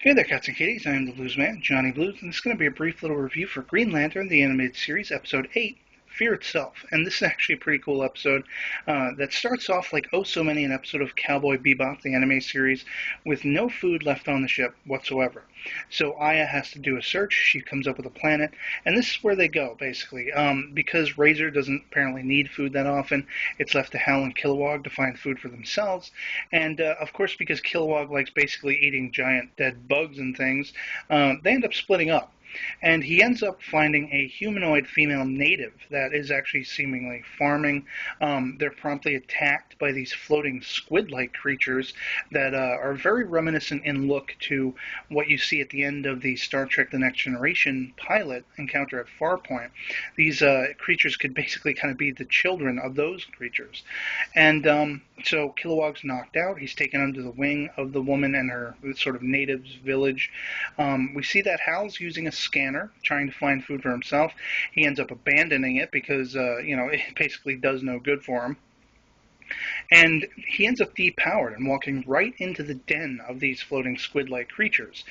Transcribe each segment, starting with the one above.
Hey there, cats and kitties. I am the Blues Man, Johnny Blues, and this is going to be a brief little review for Green Lantern, the animated series, episode 8, Fear Itself. And this is actually a pretty cool episode that starts off like oh so many an episode of Cowboy Bebop, the anime series, with no food left on the ship whatsoever. So Aya has to do a search. She comes up with a planet, and this is where they go, basically. Because Razor doesn't apparently need food that often, it's left to Hal and Kilowog to find food for themselves. And, of course, because Kilowog likes basically eating giant dead bugs and things, they end up splitting up. And he ends up finding a humanoid female native that is actually seemingly farming. They're promptly attacked by these floating squid-like creatures that are very reminiscent in look to what you see at the end of the Star Trek The Next Generation pilot encounter at Farpoint. These creatures could basically kind of be the children of those creatures. And so Kilowog's knocked out. He's taken under the wing of the woman and her sort of natives village. We see that Hal's using a scanner, trying to find food for himself. He ends up abandoning it because, it basically does no good for him. And he ends up depowered and walking right into the den of these floating squid-like creatures,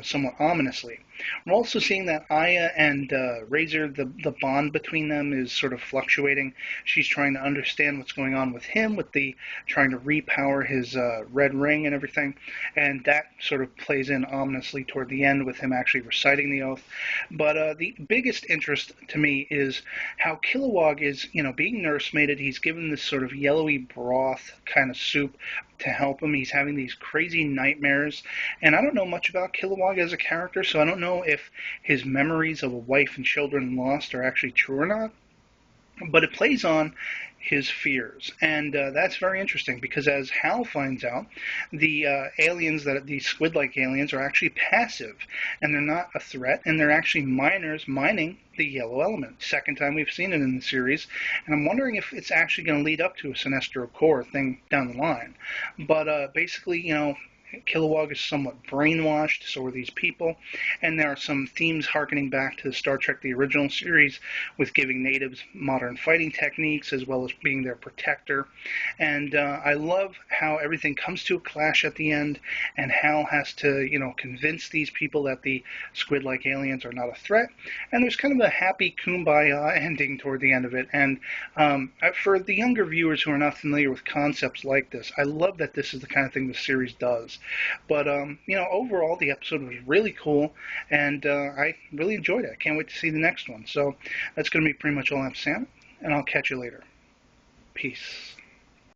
somewhat ominously. We're also seeing that Aya and Razor, the bond between them is sort of fluctuating. She's trying to understand what's going on with him, with the trying to repower his red ring and everything, and that sort of plays in ominously toward the end with him actually reciting the oath. But the biggest interest to me is how Kilowog is, being nursemaided. He's given this sort of yellowy broth kind of soup to help him. He's having these crazy nightmares, and I don't know much about Kilowog as a character, so I don't know if his memories of a wife and children lost are actually true or not, but it plays on his fears, and that's very interesting because as Hal finds out, the aliens, that the squid-like aliens, are actually passive, and they're not a threat, and they're actually miners mining the yellow element. Second time we've seen it in the series, and I'm wondering if it's actually going to lead up to a Sinestro Corps thing down the line. But basically, Kilowog is somewhat brainwashed, so are these people, and there are some themes harkening back to Star Trek the original series with giving natives modern fighting techniques as well as being their protector. And I love how everything comes to a clash at the end, and Hal has to, convince these people that the squid-like aliens are not a threat, and there's kind of a happy kumbaya ending toward the end of it. And for the younger viewers who are not familiar with concepts like this, I love that this is the kind of thing the series does. But, overall, the episode was really cool, and I really enjoyed it. I can't wait to see the next one. So that's going to be pretty much all I have to say, and I'll catch you later. Peace.